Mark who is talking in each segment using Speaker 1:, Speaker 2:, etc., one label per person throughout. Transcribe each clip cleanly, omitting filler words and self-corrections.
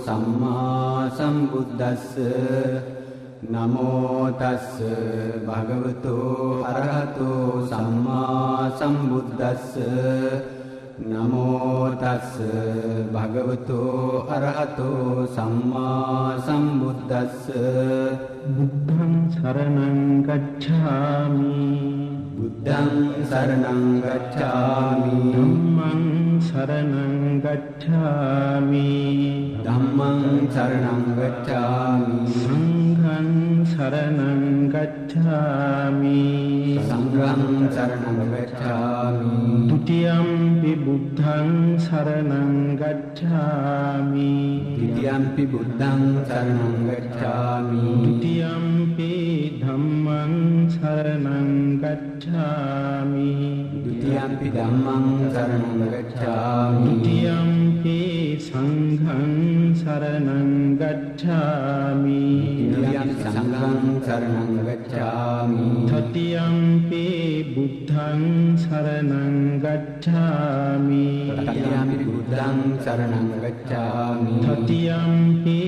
Speaker 1: සම්මා සම්බුද්දස්ස නමෝ තස්ස භගවතු අරහතෝ සම්මා සම්බුද්දස්ස නමෝ තස්ස භගවතු අරහතෝ සම්මා සම්බුද්දස්ස
Speaker 2: බුද්ධං සරණං ගච්ඡාමි
Speaker 1: බුද්ධං සරණං ගච්ඡාමි
Speaker 2: ධම්මං සරණං ගච්ඡාමි
Speaker 1: ධම්මං සරණං ගච්ඡාමි
Speaker 2: සංඝං සරණං ගච්ඡාමි
Speaker 1: සංඝං සරණං ගච්ඡාමි ဒုတိ
Speaker 2: යම්පි බුද්ධං සරණං ගච්ඡාමි
Speaker 1: ဒုတိ යම්පි බුද්ධං සරණං ගච්ඡාමි
Speaker 2: ဒုတိ යම්පි ධම්මං සරණං ගච්ඡාමි
Speaker 1: ဒုတိ යම්පි ධම්මං සරණං ගච්ඡාමි
Speaker 2: ဒုတိ යම්පි සංඝං සරණං ගච්ඡාමි
Speaker 1: ဒုတိ යම්පි සංඝං සරණං ගච්ඡාමි
Speaker 2: တတိ යම්පි බුද්ධං සරණං ගච්ඡාමි
Speaker 1: တတိ යම්පි බුද්ධං සරණං ගච්ඡාමි
Speaker 2: တတိ යම්පි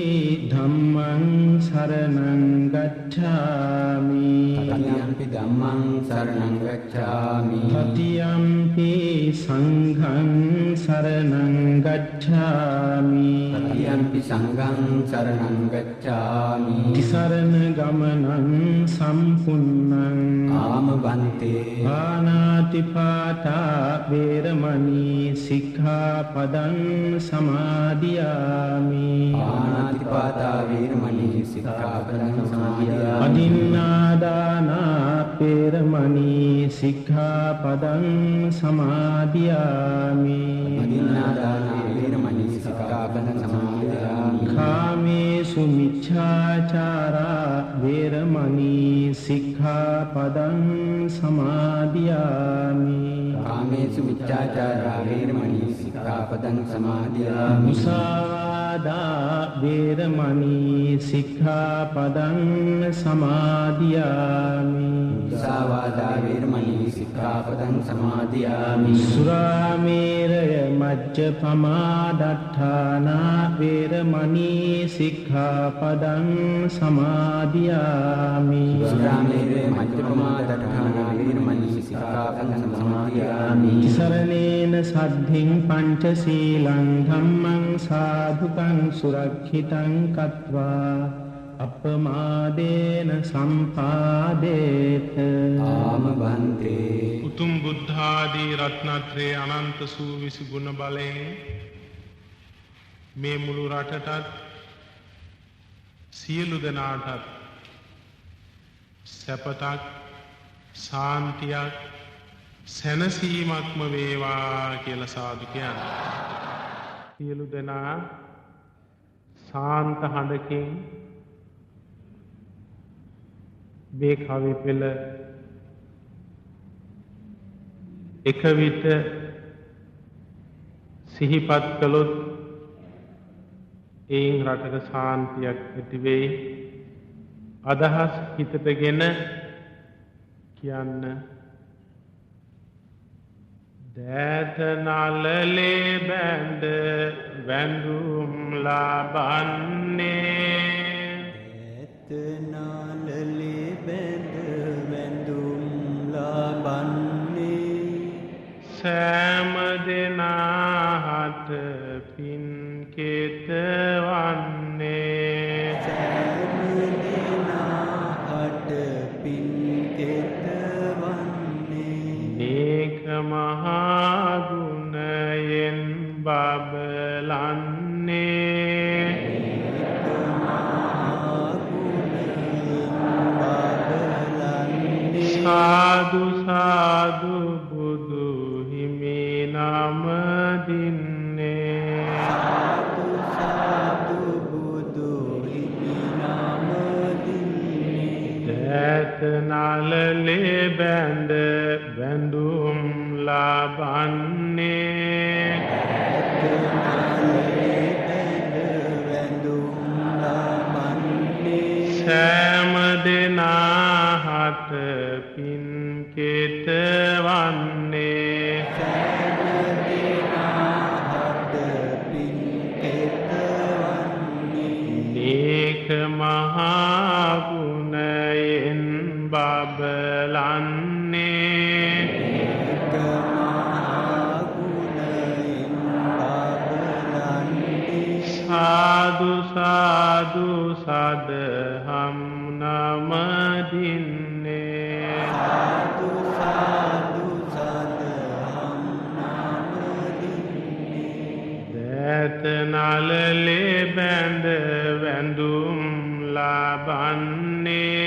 Speaker 2: ධම්මං සරණං ගච්ඡාමි
Speaker 1: တတိ යම්පි ධම්මං සරණං ගච්ඡාමි
Speaker 2: တတိ යම්පි සංඝං සරණං ගච්ඡාමි
Speaker 1: တတိ යම්පි සංඝං සරණං ගච්ඡාමි
Speaker 2: තිසරණ ගමනං සම්පුන්නං
Speaker 1: ආමවන්තේ
Speaker 2: පාණාතිපාතා වේරමණී සික්ඛාපදං සමාදියාමි
Speaker 1: පාණාතිපාතා වේරමණී සික්ඛාපදං සමාදියාමි
Speaker 2: අදින්නාදානා වේරමණී සික්ඛාපදං සමාදියාමි
Speaker 1: අදින්නාදානා වේරමණී සික්ඛාපදං සමාදියාමි
Speaker 2: කාමේසු මිච්ඡාචාරා වේරමණී සික්ඛාපදං සමාදියාමි
Speaker 1: කාමේසු මිච්ඡාචාරා වේරමණී සික්ඛාපදං සමාදියාමි
Speaker 2: මුසාවාදා වේරමණී සික්ඛාපදං සමාදියාමි
Speaker 1: මුසාවාදා වේරමණී සික්ඛාපදං සමාදියාමි
Speaker 2: සුරාමේරය මජ්ජපමා දට්ඨානා වේරමණී සික්ඛාපදං සමාදියාමි
Speaker 1: සුරාමේරය මජ්ජපමා දට්ඨානා වේරමණී සික්ඛාපදං සමාදියාමි
Speaker 2: තිසරණේන සද්ධින් පංචශීලං ධම්මං සාධුකං සුරක්ෂිතං කତ୍වා අපමාදේන සම්පාදේත
Speaker 1: ආමවන්තේ
Speaker 3: උතුම් බුද්ධාදී රත්නත්‍රයේ අනන්ත සූවිසි ගුණ බලයෙන් මේ මුළු රටටත් සියලු දෙනාටත් සැපතක් සාන්තියක් සැනසීමක්ම වේවා කියලා සාදු කියන්නේ. සියලු දෙනා සාන්ත හඬකින් මේ කවි පෙළ එක විට සිහිපත් කළොත් එයින් රටක සාන්තියක් ඇති වෙයි. අදහස් හිතටගෙන කියන්න. දෑත නලලේ බැඳ වැඳුම් ලබන්නේ
Speaker 1: නලලේ බැඳ වැඳුම් ලබන්නේ
Speaker 3: සෑම දෙනාහට පින් කෙතවන්නේ
Speaker 1: සෑම දෙනාහට පින් කෙතවන්නේ
Speaker 3: නේක මහා ගුණයෙන් බබලන්නේ සාදු සාදු බුදු හිමි නම දින්නේ
Speaker 1: සාදු සාදු බුදු හිමි නම දින්නේ
Speaker 3: දෑත නලලේ බැඳ වැඳුම් ලබන්නේ සෑම දෙනාහට පින් කෙතවන්නේ බබලන්නේ සාදු සාදු සදහම් නමදින්නේ
Speaker 1: සාදු සාදු සදහම් නමදින්නේ
Speaker 3: දෑත නලලේ බැඳ වැඳුම් ලබන්නේ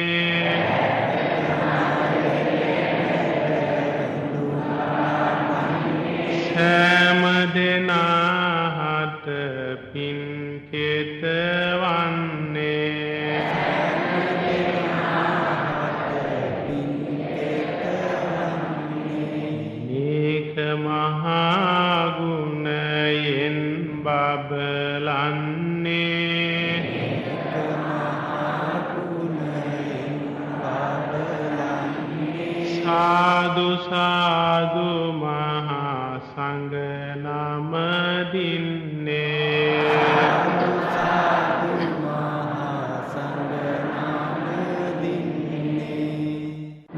Speaker 3: සෑම දෙනාහට පින් කෙතවන්නේ මේක මහා ගුණයෙන් බබලන්නේ සාදු සාදු මහා සංඝ නමදින්නේ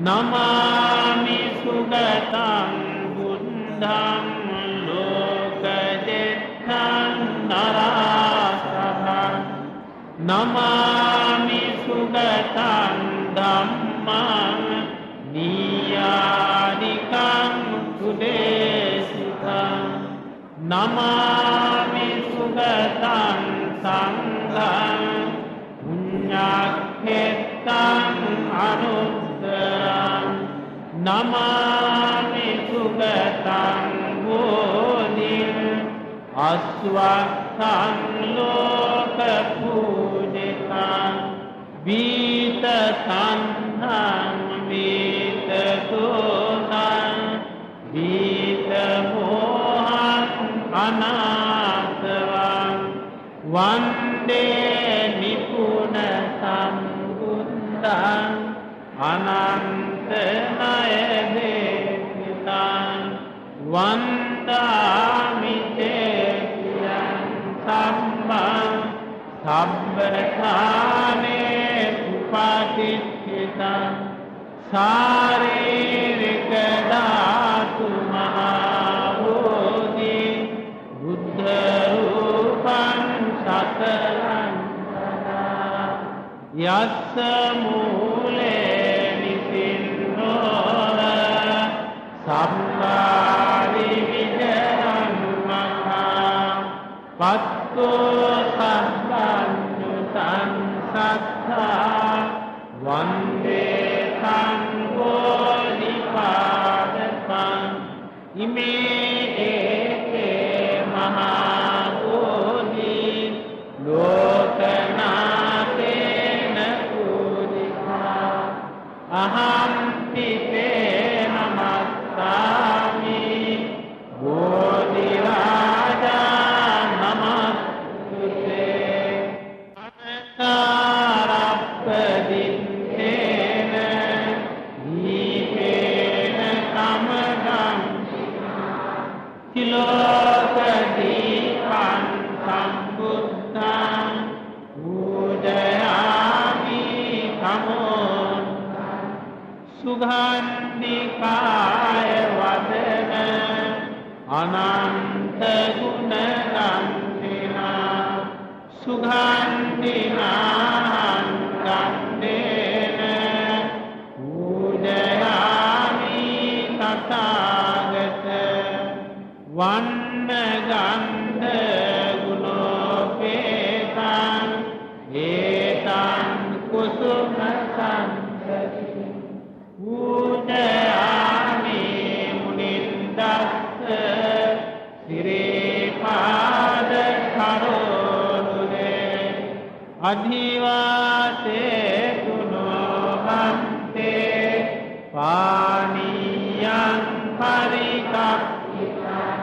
Speaker 3: නමාමි සුගතං බුද්ධං ලෝකදෙත්තං නරාසහං නමාමි සුගතං ධම්මං නියානිකං සුදේශිතං නමාමි සුගතං සංඝං පුඤ්ඤක්ඛෙත්තං අනුත්තරං නමාමි සුගතං බෝධිං අස්වක්ඛං ලෝක පූජිතං වීත සංඝං වීත දෝසං වීත මෝහං අනාථවං වන්දේ නිපුන සම්බුද්ධං අනන්ත ණය දේවිතං වන්දාමි තේයං සම්මං සම්බතානේ උපාදිච්චිතං සාරීරික ධාතු මහෝදි බුද්ධ රූපං සතරං යස්ස මූලේ නිසින්නෝව සම්මාරි විජයං මඛා පත්තෝ සම්බන්්‍යුතං සත්තා වන්දේ සංඝෝනිපාදකං ඉමේ ඒකේ මහා බෝධි ලෝකනාථේන පූජිතා අහං පිතේ නමස්සාමි බෝධි රාජා නමස්තුතේ අනතරප්පදිත්තේන දීපේන සමගං තිලෝකදීපං සම්බුද්ධං පූජයාමි සමෝන් සුගන්ධිකාය වදන අනන්ත ගුණ ගන්ධිනා සුගන්ධිනාහං ගන්ධේන පූජයාමි තථාගත වන්න ගන්ධ ගුණෝපේතං ඒතං කුසුම සංසති පූජයාමි මුනින්දස්ස සිරේපාද කරෝනුදේ අධිවාසේ තුනෝහන්තේ පානීයං පරිකප්පිතං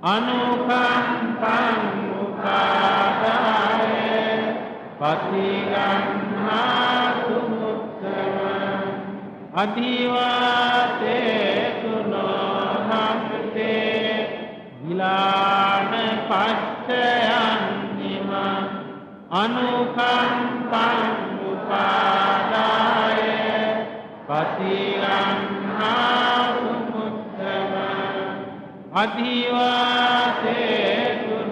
Speaker 3: අනුකම්පං මුඛාදාය පතිගන්නාතු මුත්තම අධිවාසේ තුනෝහන්තේ විලාන පච්චයන් නිම අනුකම්පං උපාදාය පතිගන්හාතු මුත්තම අධිවාසේතු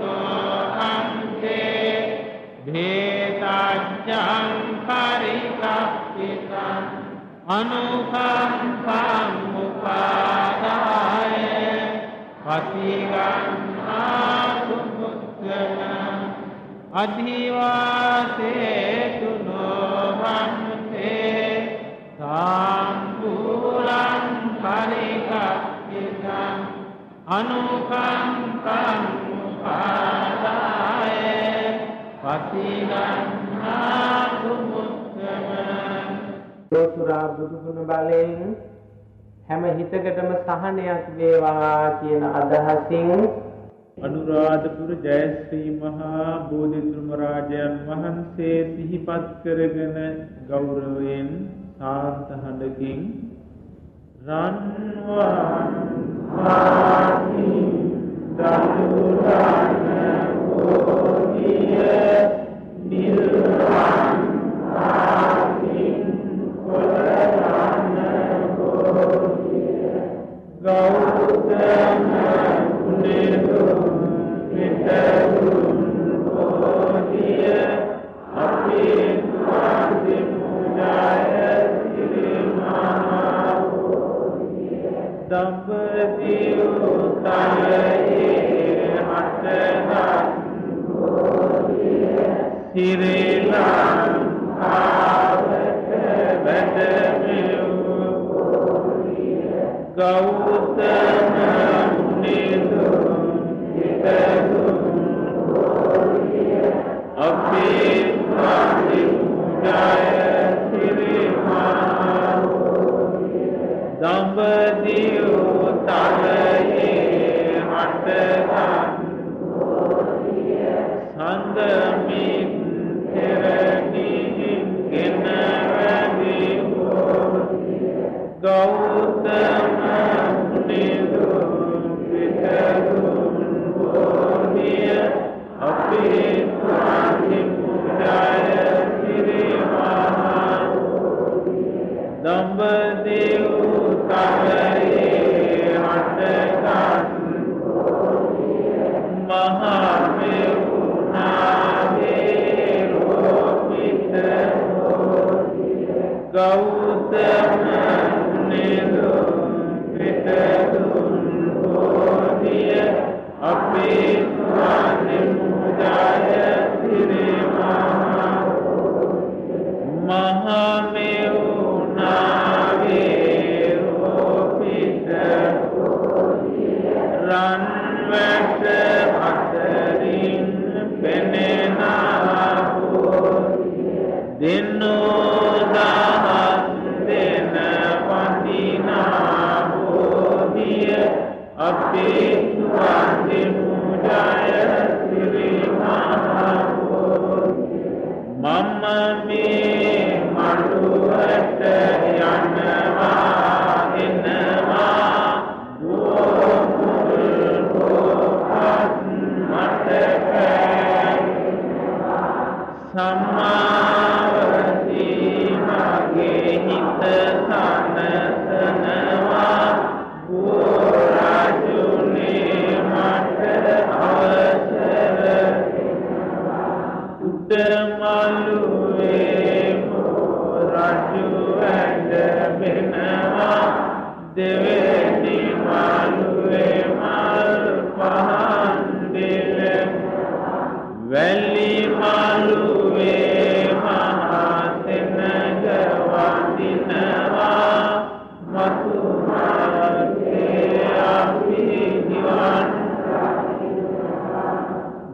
Speaker 3: නොහන්තේ භේතජ්ජං පරිකප්පිතං අනුකම්පං උපාදාය පතිගන්හාතු මුත්තම අධිවාසේතු නොහන්තේ සාම්පූලං පරිකප්පිතං අනුකම්පං උපාදාය පතිගන්හාතු මුත්තම
Speaker 4: ලෝතුරා බුදුගුණ බලයෙන් හැම හිතකටම සහනයක් වේවා කියන අදහසින්
Speaker 5: අනුරාධපුර ජයශ්‍රී මහා බෝධිධර්ම රාජයන් වහන්සේ සිහිපත් කරගෙන ගෞරවයෙන් සාන්ත හඬකින් රන්වන් වාසි දතුරාන බෝධිය නිර්වාණ ආසින් කොළරාන බෝධිය ගෞතම කුණේදු විතරුන් බෝධිය අපේ ස්වාමි මුදාය සිරිමහා බෝධිය දඹදිව තලයේ හටගත් බෝධිය සිරි ලංකාවට වැඩමියු බෝධිය ගෞතම මුනිදු විතරුන් බෝධිය අපේ ස්වාමි මුදාය සිරිමහා බෝධිය දඹදිව තලයේ හටගත් බෝධිය සංගමින් කෙරණින් ගෙනවැදි බෝධිය ගෞතම මුනිදු විතරුන් බෝධිය අපේ ස්වාමි මුදාය සිරිමහා බෝධිය දඹදිව තලයේ හටගත් බෝධිය මහා මෙවුනාගේ රෝපිත බෝධිය ගෞතම මුනිදු විතරුන් බෝධිය අපේ ස්වාමි මුදාය සිරිමහා බෝධිය මහා මෙවුනාගේ රෝපිත බෝධිය රන් වැට අතරින් පෙනෙනා බෝධිය දෙන්නෝ දහස් දෙන වඳිනා බෝධිය අපේ ස්වාමි මුදාය සිරිමහා බෝධිය මම මේ මඩුවට යනවා එනවා සම්මාවති මගේ හිත සනසනවා ගෝරාජුනේ මට අවසර උඩමළුවේ රජු වැඩ වෙනවා දෙවෙනි මළුවේ මල් පහන් දෙල වැලි මළුවේ මහා සෙනග වඳිනවා මතු මාර්ගයේ අපි නිවන්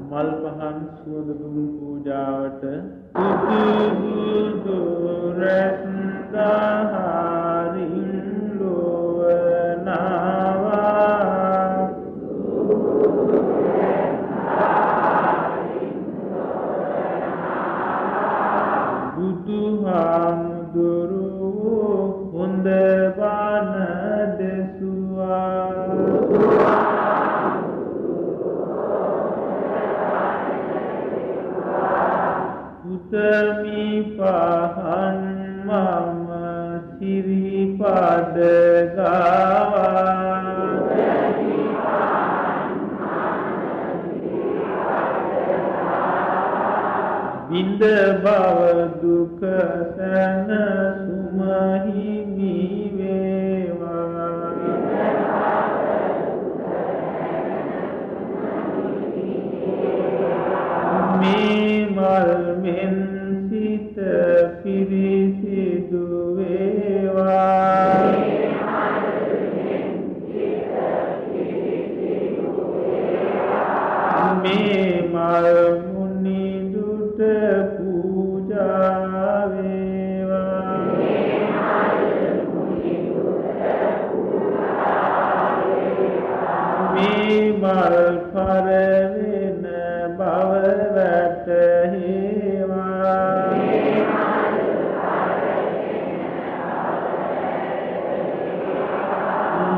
Speaker 5: මල් පහන් සුවඳ දුම් පූජාවට බුදු රත්නහරින් ලෝවනවා බුදුහාමුදුරුවෝ හොඳ බණ දෙසුවා උතමි පහන් මම සිරි පද ගාවා විඳ බව දුක සැනසුම හිමි වේවා මේ මල් මෙන් සිත පිරිසිදු වේවා මේ මල් මුනිදුට පූජා වේවා මේ මල් පරවෙන බව වැටහේවා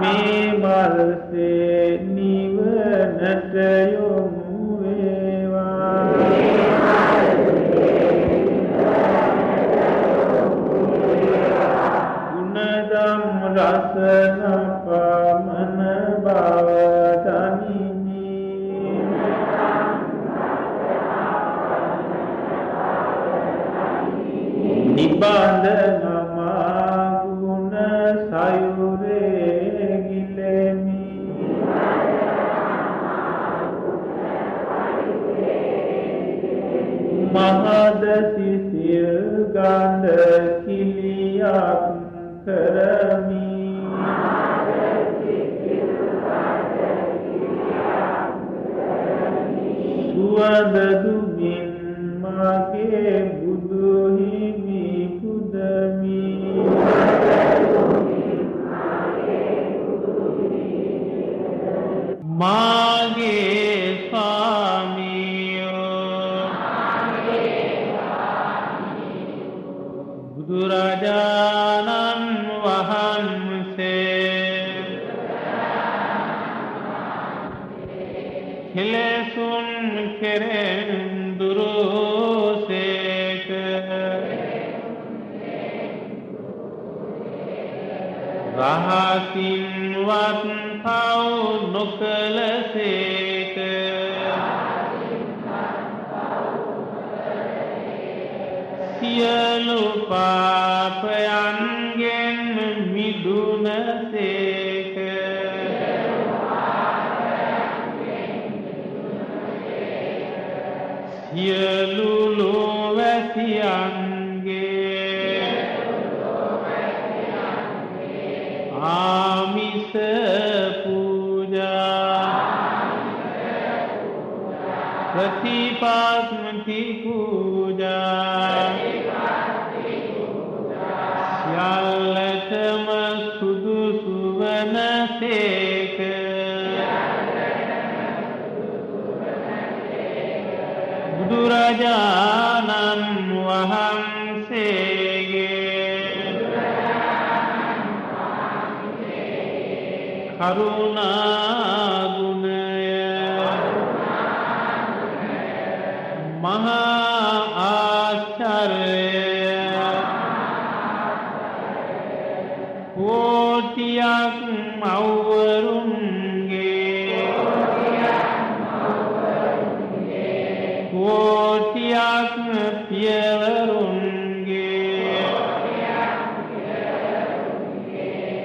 Speaker 5: මේ මල්සේ නිවනට යොමු වේවා ගුණදම් රසන පමන බව දනිමි නිබඳ මමා ගුණ සයුරේ ගිලෙමි මහද සිසිල් ගඳ කිලියක් කරමි සුවඳ දුමින් මගේ බුදු හිමි පුදමි මාගේ ස්වාමියෝ බුදුරජාණන් වහන්සේ කෙලෙසුන් කෙරෙන් දුරුසේක රහසින්වත් පව් නොකලසේක සියලු පාපයන්ගෙන් මිදුනසේක සියලු ලෝවැසියන්ගේ ආමිස පූජා ප්‍රතිපස්මති පූජා සියල්ලටම සුදුසු වනසේක බුදුරජාණන් වහන්සේගේ කරුණා ගුණය මහා ආශ්චර්යය කෝටියක් මව්වරුන්ගේ කෝටියක් පියවරුන්ගේ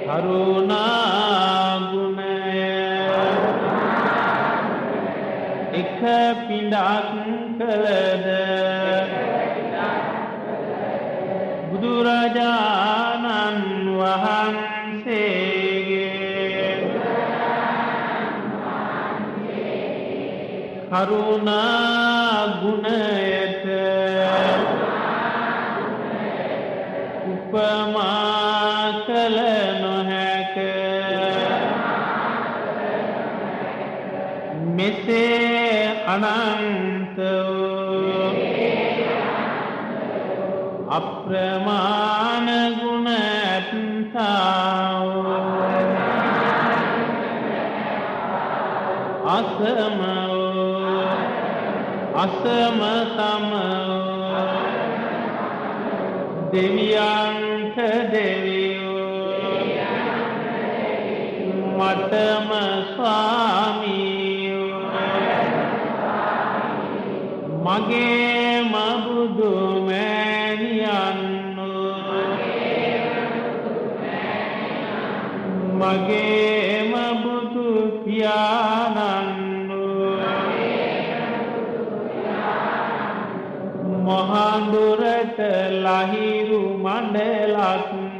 Speaker 5: කරුණා ගුණය එක පිඬක් කළද බුදුරජාණන් වහන්සේගේ කරුණා ගුණයට උපමා කළ නොහැක මෙසේ අනන්ත වූ අප්‍රමාණ ගුණ ඇත්තා වූ අසම වූ අසම සම වූ දෙවියන්ට දෙවියෝ
Speaker 4: මටම ස්වාමී මගේම බුදු මෑණියන්ු මගේම බුදු පියාණන්ු මහඳුරට ලහිරු මණ්ඩලක්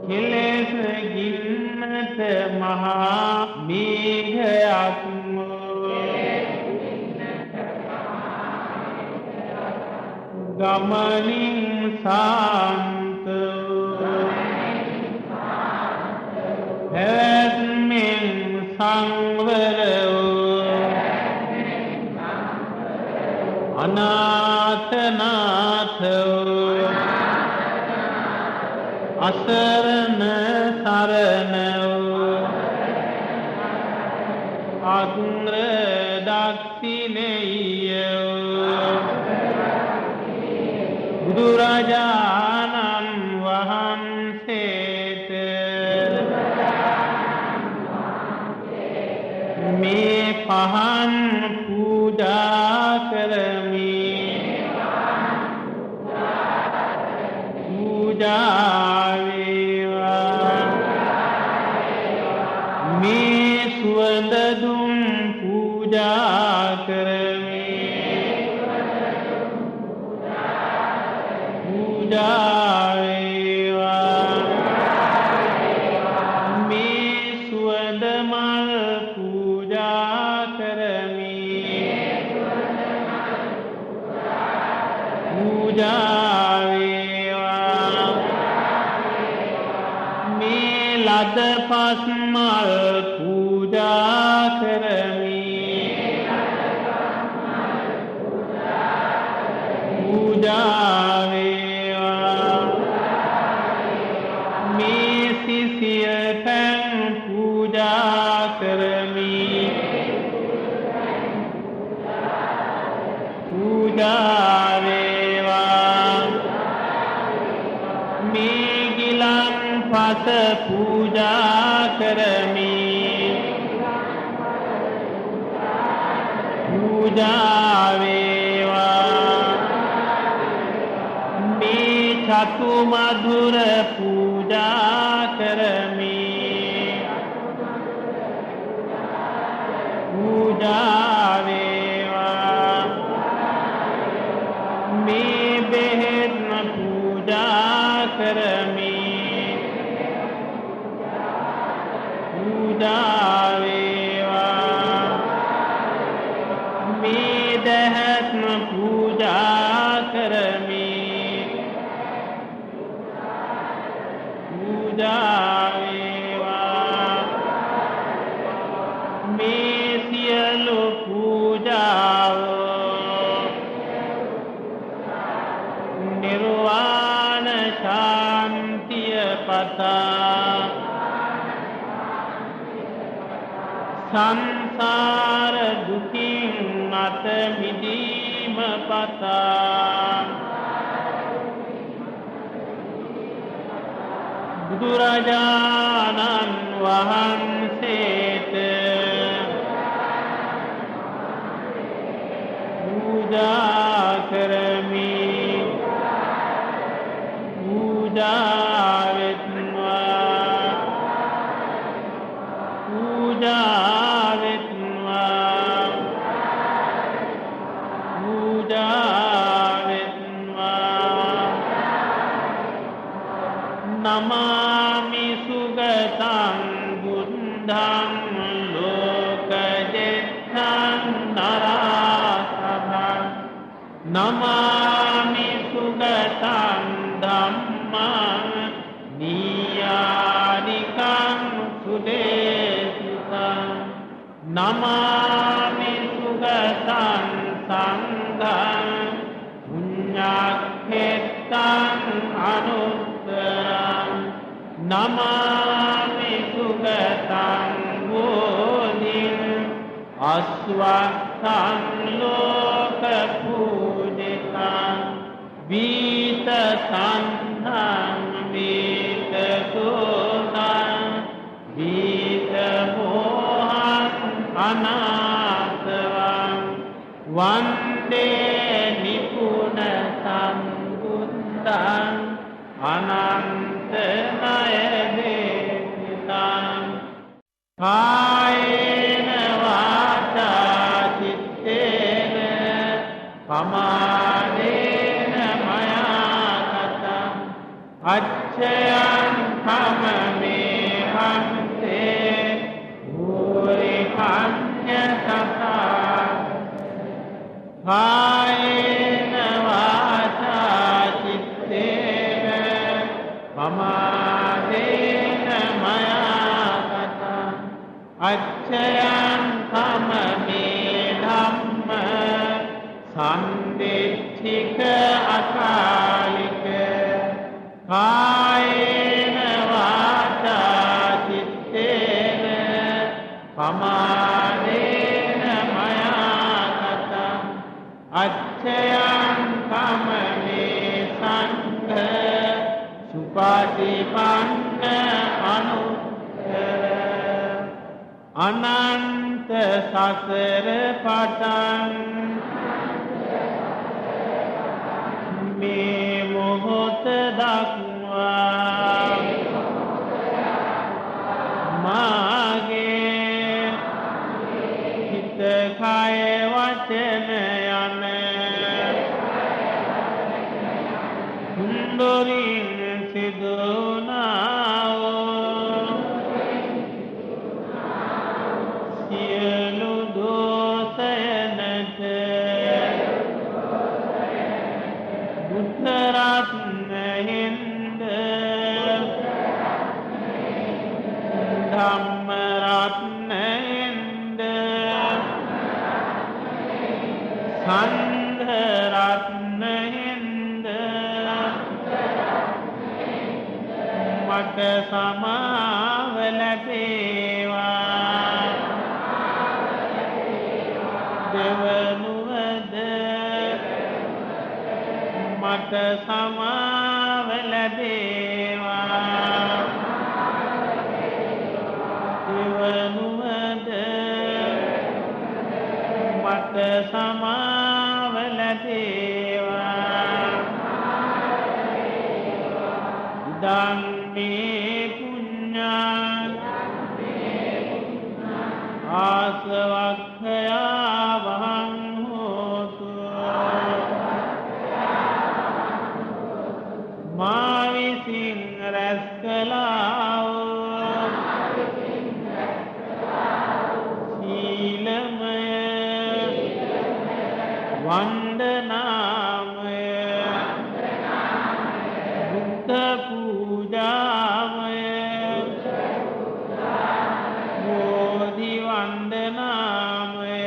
Speaker 4: කෙලෙස් ගින්නට මහා මේඝයක් ගමනින් සාන්ත පැවැත්මෙන් සංවර අනාථනාථ අසරණ සරණ අග්‍ර දක්ෂිනේය බුදුරජාණන් වහන්සේට මේ පහන් පූජා කරමි පූජා වේවා මේ සුවඳ දුම් පූජා කරමි පූජා වේවා මේ සුවඳ මල් පූජා කරමි පූජා වේවා මේ ලද පස්මල් පූජා කරමි පූජා වේවා මේ සිසිල් පැන් පූජා කරමි පූජා වේවා මේ ගිලන් පස පූජා කරමි පූජා වේවා මේ චතු මధుර පූජා කරමි පූජා වේවා මේ බෙහෙත් පූජා කරමි පූජා වේවා මේ දහත් පූජා කරමි පූජා වේවා මේ සියලු පූජාව නිර්වාණ ශාන්තිය පතා සංසාර දුකින් අත මිදීම පතා බුදුරජාණන් වහන්සේට පූජා කරමි පූජා වෙත්වා පූජා වෙත්වා පූජා වෙත්වා නමාමි සුගතං බුද්ධං ලෝකජෙත්තං නරාසභං නමාමි සුගතං ධම්මං නීයානිකං සුදේශිතං නමාමි සුගතං සංඝං පුඤ්ඤක්ඛෙත්තං අනුත්තරං නමාමි සුගතං බෝධිං අස්වත්තං ලෝක පූජිතං වීත සන්ධං වේ සුතං වීත මෝහං අනාථවං වන්දේ නිපුන සම්බුද්ධං අනන්ත ණය දේශිතං කායේන වාචා චිත්තේන පමාදේන මයා කතං අච්චයං කමමේ හන්තේ භූරි කඤ්ඤ සතා කායේන වාචා චිත්තේන පමාදේන මයා කතං අච්චයං කමමේ ධම්ම සම්දිච්ඡික අකාලික කායේන වාචා චිත්තේන පමාදේන මයා කතං අච්චයං කමමේ සංඝ සුපටිපන්න අනුත්තර අනන්ත සසර පටන් මේ මොහොත දක්වා මාගේ හිත කය වචන යන හුඳුරින් සිදුනා වූ සියලු දෝෂයන්ට බුද්ධ රත්නයෙන්ද ධම්ම රත්නයෙන්ද සංඝ රත්නයෙන්ද මට සමාව ලැබේවා දෙවනුවද මට සමාව ලැබේවා දෙවනුවද මට සමාව ලැබේවා ඉදං මේ පුඤ්ඤං ආසවක්ඛයා වහං හෝතු මා විසින් රැස් කළා වූ සීලමය වන්දනාමය බුද්ධ පූජාමය බෝධි වන්දනාමය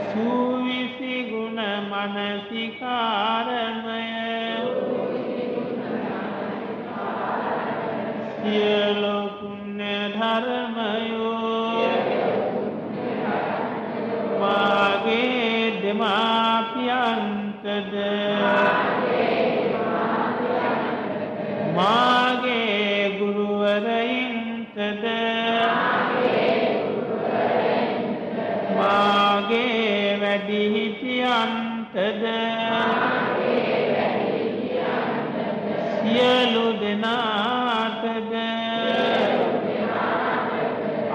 Speaker 4: සුවිසි ගුණ මනසිකාරමය සියලු පුණ්‍ය ධර්මයෝ මාගේ දෙමාපියන්ටද මාගේ ගුරුවරයින්ටද මාගේ වැඩිහිටියන්ටද සියලු දෙනාටද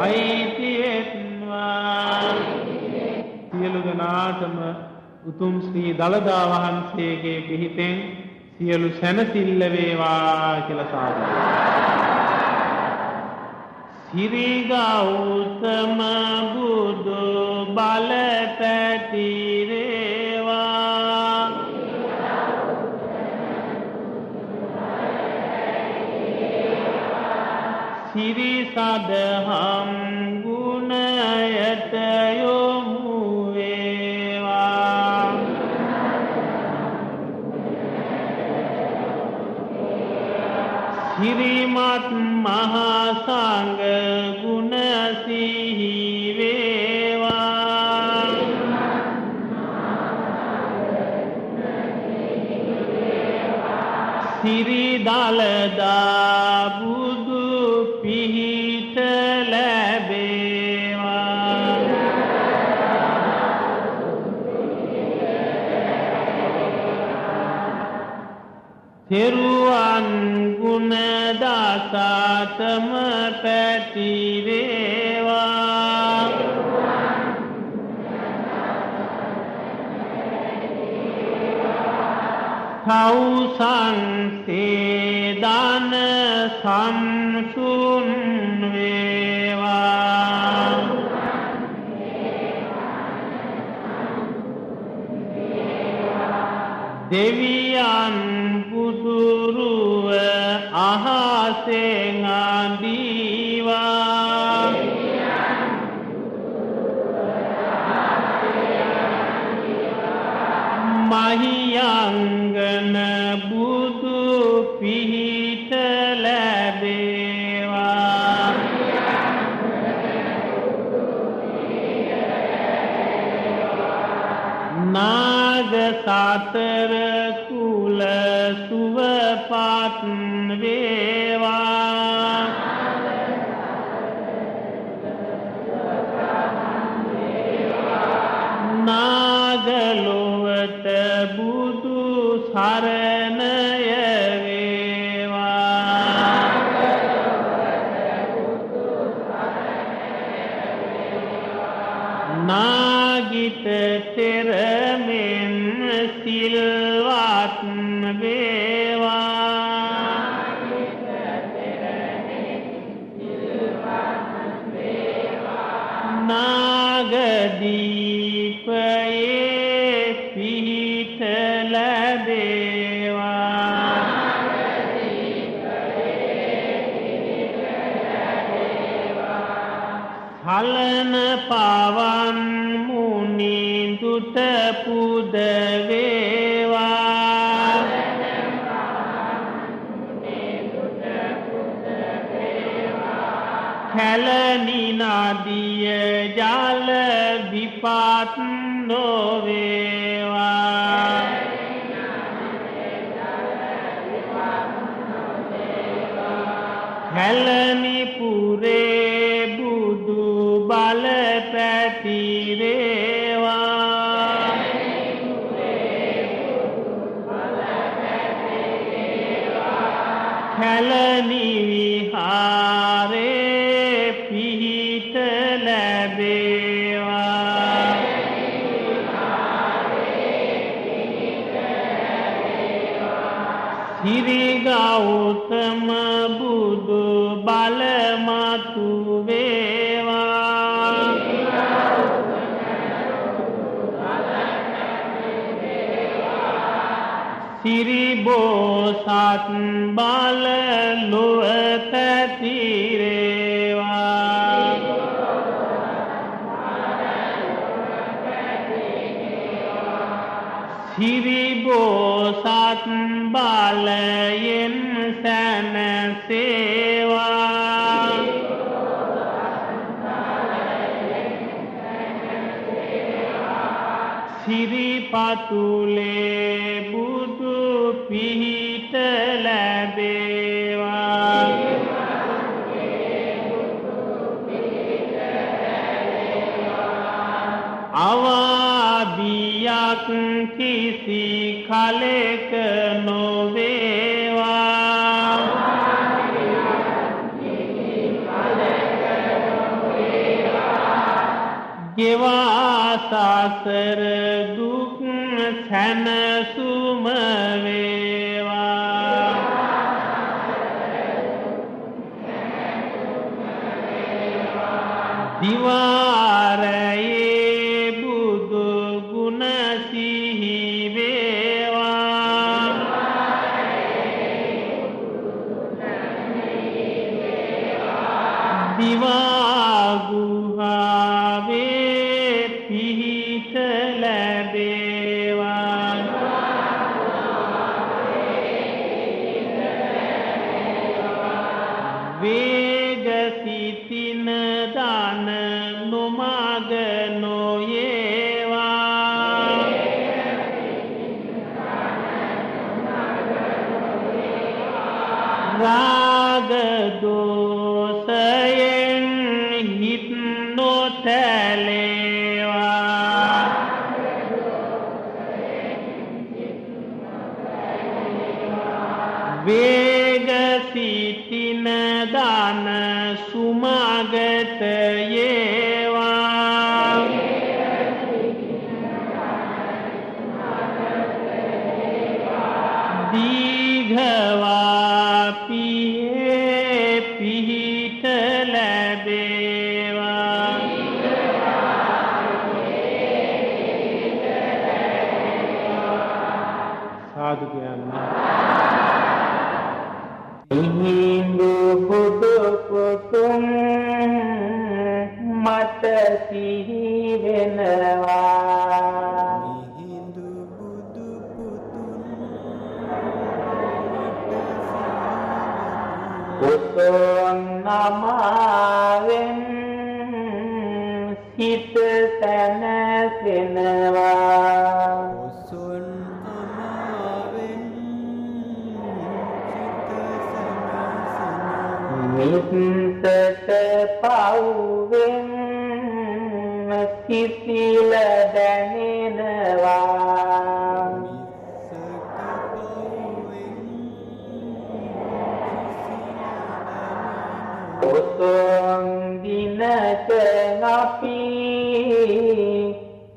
Speaker 4: අයිති වෙත්වා සියලු දෙනාටම උතුම් ශ්‍රී දළදා වහන්සේගේ පිහිටෙන් සියලු සැනසෙල්ල වේවා කියලා සාදුනා. සිරි ගෞතම බුදු බල පැතිරේවා සිරි සදහම් ගුණයට යොමු වේවා සිරිමත් මහා සංඝ ගුණ සිහි වේවා සිරි දලදා බුදු පිහිට ලැබේවා තෙරුවන් ගුණ දාසතම පැතිරේවා තවුසන් සේදන සම්සුන් වේවා දෙවියන් බුදුරුව අහසෙන් අඳීවා මහියංගන බුදු පිහිට ලැබේවා නාග සතර කුල සුවපත් වේවා නාගලොවට බුදු සරණය වේවා නාගිත තෙරමෙන් සිල්වත් වේවා නාගදීපයේ පිහිට ලැබේවා හලන පවන් මුනිඳුට පුද වේවා කැලණි නදිය ජල විපත් නොවේවා කැලණි පුරේ බුදු බල පැතිරේවා කැලණි විහාරේ පිහිට ලැබේවා සිරි ගෞතම බුදු බල මතු වේවා සිරි බෝසත් බල ලොව පැතිරේවා සිරි බෝසත් බලයෙන් සැනසේවා සිරි පතුලේ බුදු පිහිට ලැබේවා අවාදියක් කිසි කලෙක නොවේවා ගෙවා සසර දුක් සැනසුම වේවා දිවාරයේ බුදු ගුණ සිහි වේවා දිවා ගුහාවේ පිහිට ලැබේවා වේග සිතින දාන රාග දෝෂයෙන් හිත් නොතැලේවා වේග සිටින දන සුමගත යේවා දීඝවා පියේ පිහිට ලැබේවා
Speaker 5: සාදු කියන්නේ
Speaker 4: හිඳු බුදු පුතුන් මට සිහි වෙනවා
Speaker 1: හිඳු බුදු
Speaker 4: පුතුන් නමාවෙන් සිත සැනසෙනවා
Speaker 1: ඔසොන් අමාවෙන්
Speaker 4: මිත්තට පවුවෙන් සිසිල දැනෙනවා ඔසොන් දිනක අපි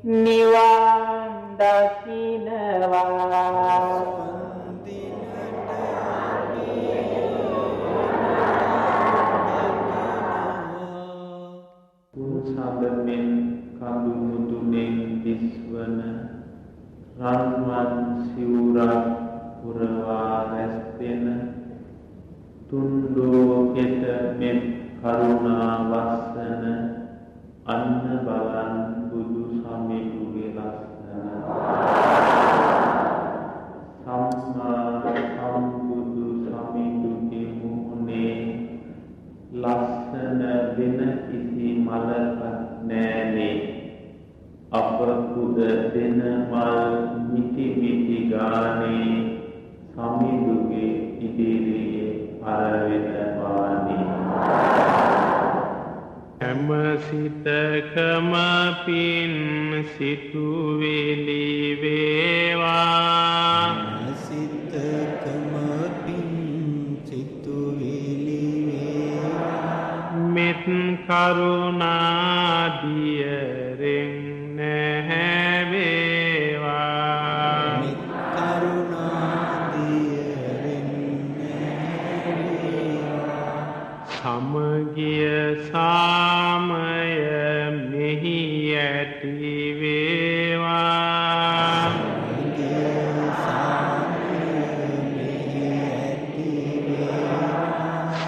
Speaker 4: නිවන් දකිනවා
Speaker 5: සඳමින් කඳු මුදුනෙන් දිස්වන රන්වන් සිවුරක් පුරවා රැස්වෙන තුන් ලෝකෙට මෙත් කරුණා වස්සන අන්න බලන් බුදු සමිඳුගේ ලස්සන සම්මා සම්බුදු සමිඳුගේ මුහුණේ ලස්සන වෙන කිසි මලක් නෑනේ අප කුද දෙන මල් මිටි මිටි ගානේ සමිඳුගේ ඉදිරියේ පරවෙන වානේ
Speaker 3: හැම සිතකම පින් සිතුවිලි වේවා
Speaker 1: සිතකම පින් සිතුවිලි
Speaker 3: මෙත් කරුණාදියරෙන් නැහැවේවා
Speaker 1: මෙත් කරුණාදියරෙන් නැහැවේවා
Speaker 3: සමගිය සාමය මෙහි ඇති වේවා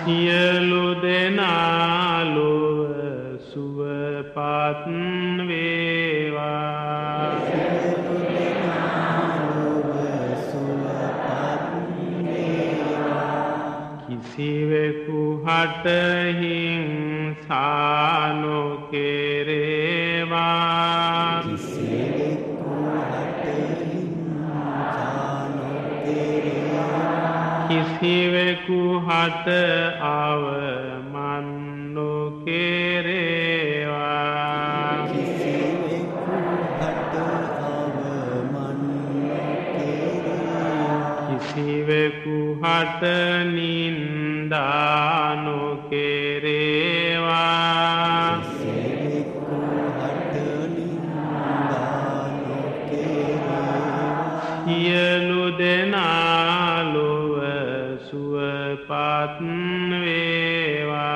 Speaker 3: සියලු දෙනා ලොව සුවපත් වේවා කිසිවෙකු හට හිංසා නොකෙරේවා කිසිවෙකු හට අවමන් නොකෙරේවා කිසිවෙකු හට නින්දා නොකෙරේවා සියලු දෙනා ලොව සුවපත් වේවා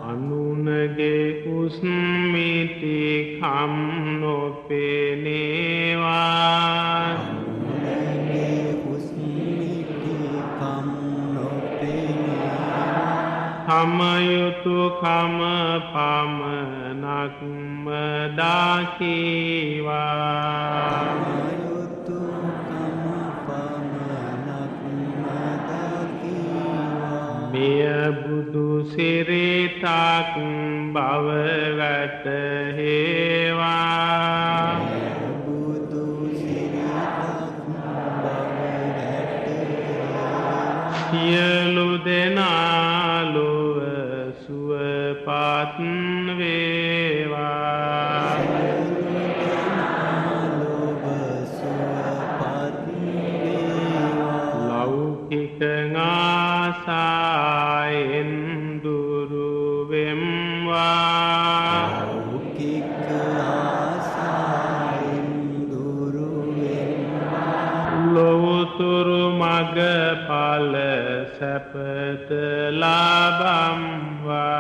Speaker 3: අනුනගේ උස්මිටි කම් නොපෙනේවා කමයුතුකම පමණක්ම දකිවා මෙය බුදු සිරිතක් බව වැටහෙවා වේවා ලෞකික ආසායෙන් දුරු වෙම්වා ලොවුතුරු මග ඵල සැපත ලබම්වා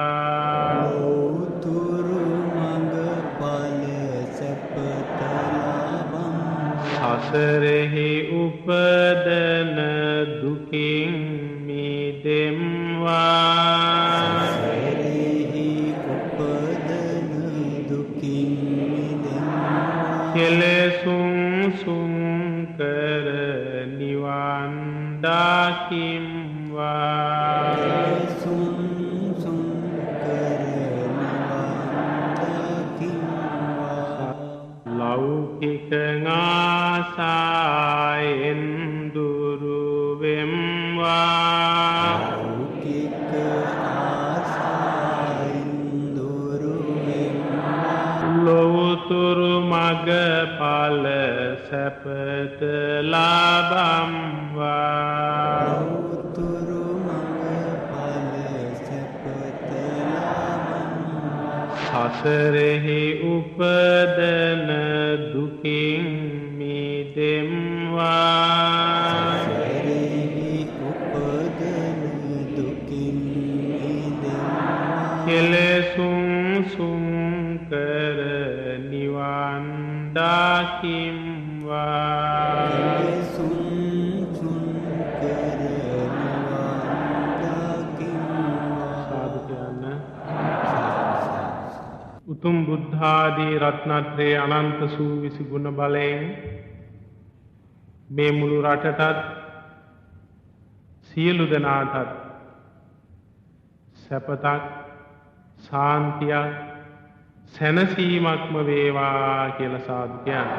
Speaker 3: සසරෙහි උපදන දුකින් මිදෙම්වා කෙලෙසුන් සුන්කර නිවන් දකිම්වා ලෞකික ආසායෙන් දුරු වෙම්වා ලොවුතුරු මග ඵල සැපත ලබම්වා සසරෙහි උපදන දුකින් මිදෙම්වා කෙලෙසුන් සුන්කර නිවන් දකිම්වා සාදු කියන්න උතුම් බුද්ධාදී රත්නත්‍රයේ අනන්ත සූවිසි ගුණ බලයෙන් මේ මුළු රටටත් සියලු දෙනාටත් සැපතක් සාන්තියක් සැනසීමක්ම වේවා කියලා සාදු කියන්න.